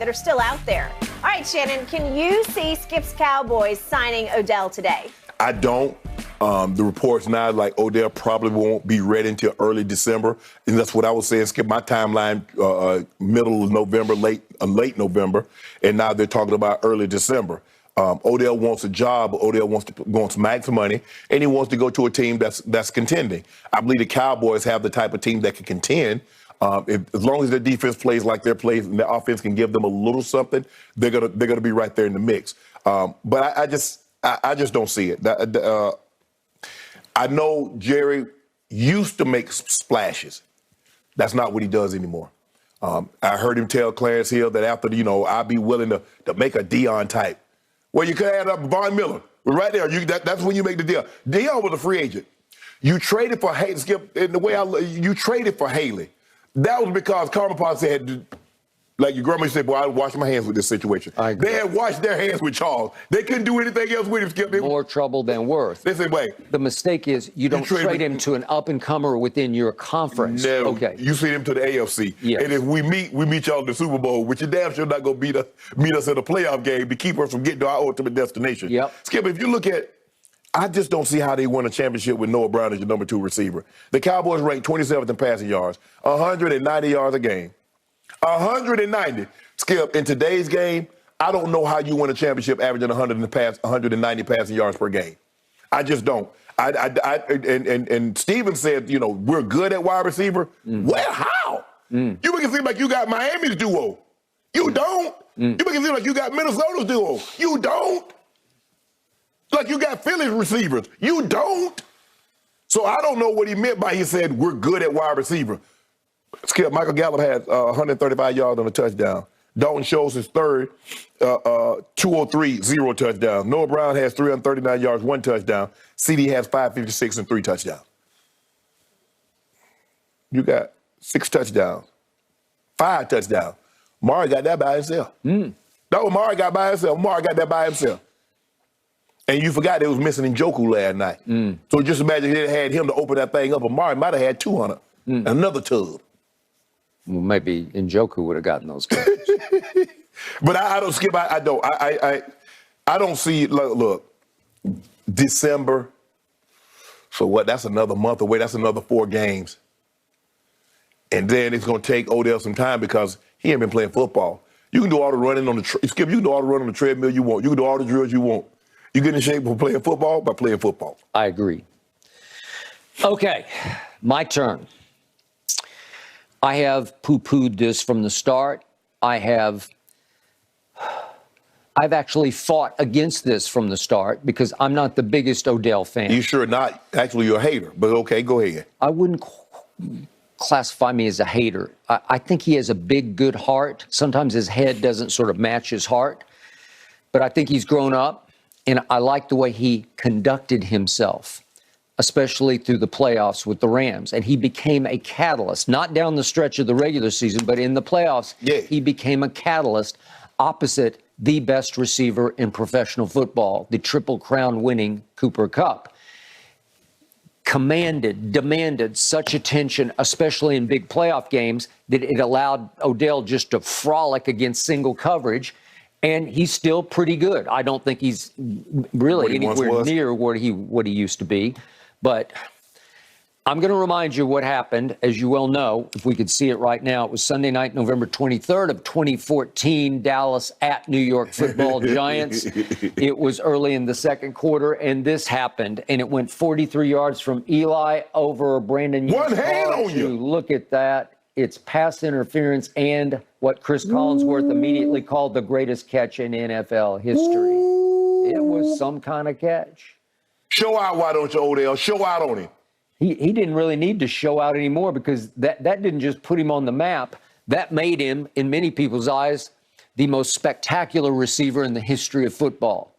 that are still out there. All right, Shannon, can you see Skip's Cowboys signing Odell today? I don't. The reports now like Odell probably won't be ready until early December, and that's what I was saying. Skip, my timeline, middle of November, late November, and now they're talking about early December. Odell wants a job. Odell wants max money, and he wants to go to a team that's contending. I believe the Cowboys have the type of team that can contend. As long as their defense plays like their plays and their offense can give them a little something, they're gonna be right there in the mix. But I just don't see it. I know Jerry used to make splashes. That's not what he does anymore. I heard him tell Clarence Hill that after, I'd be willing to make a Dion type. Well, you could add up Von Miller. Right there, that's when you make the deal. Dion was a free agent. You traded for Haley. Skip, in the way you traded for Haley. That was because Carmen Ponce had, like your grandma said, boy, I washed my hands with this situation. They had washed their hands with Charles. They couldn't do anything else with him, Skip. More trouble than worth. They said, wait. The mistake is you don't trade him to an up-and-comer within your conference. No. Okay. You feed him to the AFC. Yes. And if we meet y'all in the Super Bowl, which you damn sure not going to meet us in a playoff game to keep us from getting to our ultimate destination. Yep. Skip, if you look at, I just don't see how they won a championship with Noah Brown as your number 2 receiver. The Cowboys ranked 27th in passing yards, 190 yards a game. 190. Skip, in today's game, I don't know how you win a championship averaging 190 passing yards per game. I just don't. And Steven said, we're good at wide receiver. Well, how? You make it seem like you got Miami's duo. You don't. You make it seem like you got Minnesota's duo. You don't. Like you got Philly's receivers. You don't. So I don't know what he meant by he said we're good at wide receiver. Skip, Michael Gallup had 135 yards on a touchdown. Dalton Schultz is third, 203, 0 touchdowns. Noah Brown has 339 yards, 1 touchdown. Ceedee has 556 and 3 touchdowns. You got 6 touchdowns, 5 touchdowns. Mari got that by himself. That was Mari got by himself. Mari got that by himself. And you forgot they was missing Njoku last night. So just imagine they had him to open that thing up. Amari might have had 200. Another tub. Well, maybe Njoku would have gotten those catches. But I don't, Skip, I don't. I don't see, look, December. So what, that's another month away. That's another 4 games. And then it's going to take Odell some time because he ain't been playing football. You can do all the running on the, Skip, you can do all the running on the treadmill you want. You can do all the drills you want. You get in shape for playing football by playing football. I agree. Okay, my turn. I have poo-pooed this from the start. I've actually fought against this from the start because I'm not the biggest Odell fan. You sure not? Actually, you're a hater, but okay, go ahead. I wouldn't classify me as a hater. I think he has a big, good heart. Sometimes his head doesn't sort of match his heart, but I think he's grown up, and I like the way he conducted himself, especially through the playoffs with the Rams. And he became a catalyst, not down the stretch of the regular season, but in the playoffs, he became a catalyst opposite the best receiver in professional football, the Triple Crown winning Cooper Kupp. Demanded such attention, especially in big playoff games, that it allowed Odell just to frolic against single coverage. And he's still pretty good. I don't think he's really anywhere near what he used to be. But I'm going to remind you what happened. As you well know, if we could see it right now, it was Sunday night, November 23rd of 2014, Dallas at New York Football Giants. It was early in the second quarter, and this happened. And it went 43 yards from Eli over Brandon. One hand on you. Look at that. It's pass interference and what Chris Collinsworth immediately called the greatest catch in NFL history. It was some kind of catch. Show out, why don't you, Odell? Show out on him. He didn't really need to show out anymore because that didn't just put him on the map. That made him, in many people's eyes, the most spectacular receiver in the history of football.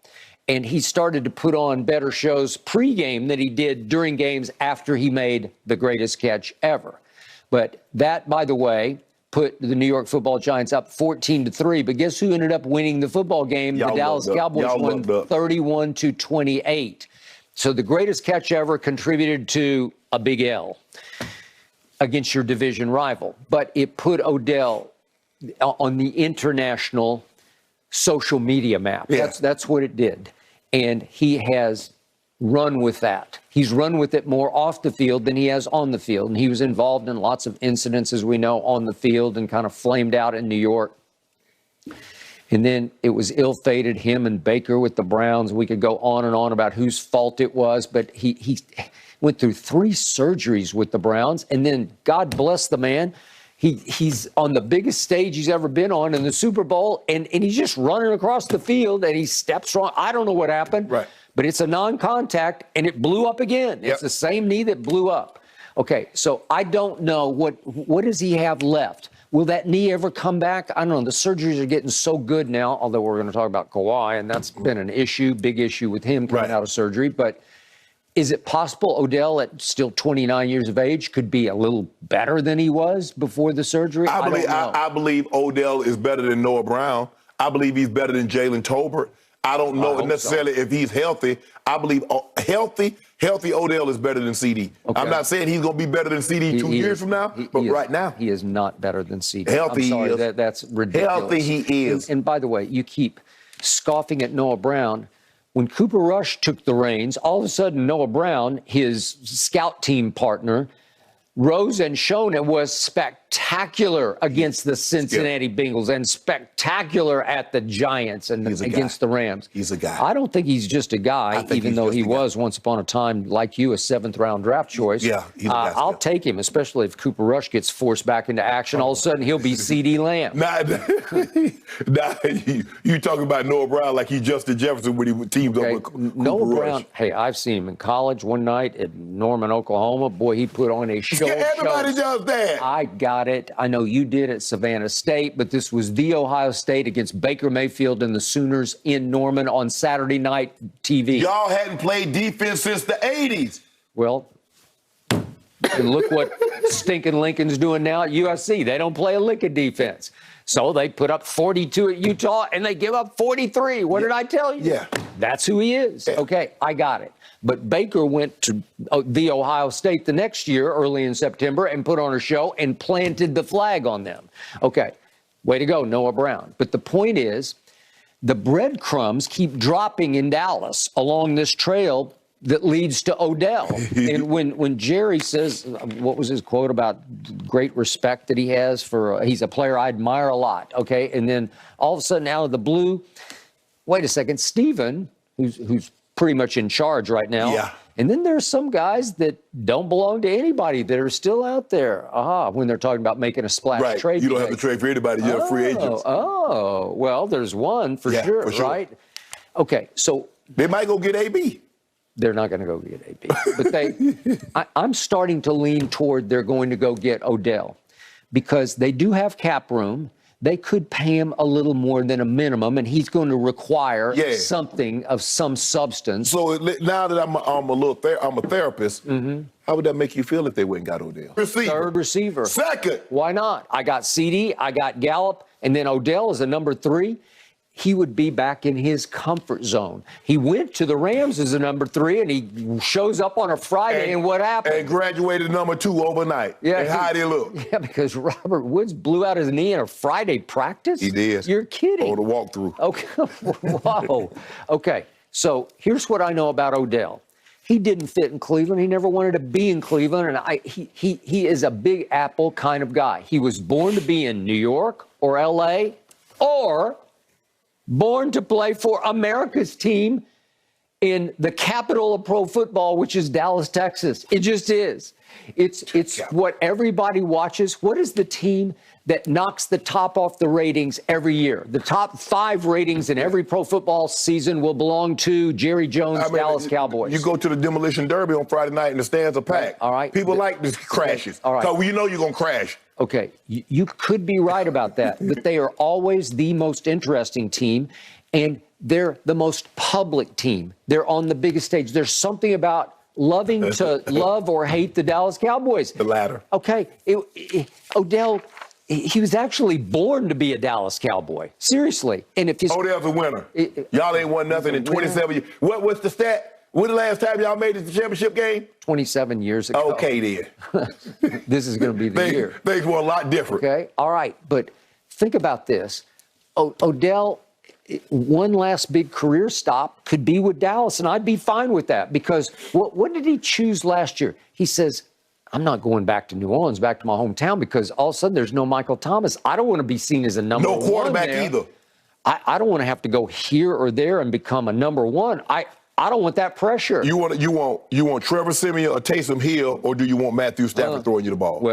And he started to put on better shows pregame than he did during games after he made the greatest catch ever. But that, by the way, put the New York Football Giants up 14-3. But guess who ended up winning the football game? The Dallas Cowboys won 31-28. So the greatest catch ever contributed to a big L against your division rival. But it put Odell on the international social media map. Yeah. That's what it did. And he has run with that. He's run with it more off the field than he has on the field. And he was involved in lots of incidents, as we know, on the field and kind of flamed out in New York. And then it was ill-fated, him and Baker with the Browns. We could go on and on about whose fault it was, but he went through 3 surgeries with the Browns. And then, God bless the man, he's on the biggest stage he's ever been on in the Super Bowl, and he's just running across the field, and he steps wrong. I don't know what happened. Right. But it's a non-contact, and it blew up again. Yep. It's the same knee that blew up. Okay, so I don't know what does he have left. Will that knee ever come back? I don't know. The surgeries are getting so good now, although we're going to talk about Kawhi, and that's been an issue, big issue with him coming out of surgery. But is it possible Odell, at still 29 years of age, could be a little better than he was before the surgery? I believe Odell is better than Noah Brown. I believe he's better than Jalen Tolbert. I don't know necessarily if he's healthy. I believe healthy Odell is better than Ceedee. Okay. I'm not saying he's going to be better than Ceedee 2 years from now, but right now. He is not better than Ceedee. Healthy I'm sorry, he is. That's ridiculous. Healthy he is. And by the way, you keep scoffing at Noah Brown. When Cooper Rush took the reins, all of a sudden Noah Brown, his scout team partner, rose and shone and was spectacular against the Cincinnati Bengals and spectacular at the Giants and against the Rams. He's a guy. I don't think he's just a guy, even though he was once upon a time, like you, a 7th-round draft choice. Yeah, he's a guy. I'll take him, especially if Cooper Rush gets forced back into action. All of a sudden, he'll be Ceedee Lamb. You talking about Noah Brown like he's Justin Jefferson when he teamed up with Cooper Noah Brown, Rush. hey, I've seen him in college one night at Norman, Oklahoma. Boy, he put on a show. Everybody does that. I got it. I know you did at Savannah State, but this was the Ohio State against Baker Mayfield and the Sooners in Norman on Saturday night TV. Y'all hadn't played defense since the 80s. Well, and look what stinking Lincoln's doing now at USC. They don't play a lick of defense. So they put up 42 at Utah, and they give up 43. What did I tell you? Yeah. That's who he is. Yeah. Okay, I got it. But Baker went to the Ohio State the next year, early in September, and put on a show and planted the flag on them. Okay, way to go, Noah Brown. But the point is, the breadcrumbs keep dropping in Dallas along this trail that leads to Odell. And when Jerry says, what was his quote about great respect that he has for, he's a player I admire a lot, okay? And then all of a sudden, out of the blue, wait a second, Steven, who's pretty much in charge right now. Yeah. And then there's some guys that don't belong to anybody that are still out there. When they're talking about making a splash trade. You don't have to trade for anybody. You're a free agent. Well, there's one for sure, right? Okay, so. They might go get AB. They're not going to go get AB. But I'm starting to lean toward they're going to go get Odell because they do have cap room. They could pay him a little more than a minimum, and he's going to require something of some substance. So now that I'm a therapist, how would that make you feel if they went and got Odell? Third receiver. Second. Why not? I got Ceedee, I got Gallup, and then Odell is a number 3. He would be back in his comfort zone. He went to the Rams as a number 3, and he shows up on a Friday, and what happened? And graduated number 2 overnight. Yeah, and how did he look? Yeah, because Robert Woods blew out his knee in a Friday practice? He did. You're kidding. Oh, the walkthrough. Okay. Whoa. Okay, so here's what I know about Odell. He didn't fit in Cleveland. He never wanted to be in Cleveland, and he is a Big Apple kind of guy. He was born to be in New York or L.A. or born to play for America's team in the capital of pro football, which is Dallas, Texas. It just is. It's what everybody watches. What is the team that knocks the top off the ratings every year? The top 5 ratings in every pro football season will belong to Jerry Jones' Dallas Cowboys. You go to the Demolition Derby on Friday night and the stands are packed. All right. People like the crashes. All right. So you know you're going to crash. Okay, you could be right about that, but they are always the most interesting team, and they're the most public team. They're on the biggest stage. There's something about loving to love or hate the Dallas Cowboys. The latter. Okay, Odell, he was actually born to be a Dallas Cowboy. Seriously. And if Odell's a winner. Y'all ain't won nothing in 27 years. What's the stat? When the last time y'all made it to the championship game? 27 years ago. Okay, then. This is going to be the year. Things were a lot different. Okay, all right. But think about this. Odell, one last big career stop could be with Dallas, and I'd be fine with that because what did he choose last year? He says, I'm not going back to New Orleans, back to my hometown, because all of a sudden there's no Michael Thomas. I don't want to be seen as a number one. No quarterback either. I don't want to have to go here or there and become a number one. I don't want that pressure. You want Trevor Siemian or Taysom Hill, or do you want Matthew Stafford throwing you the ball? Well,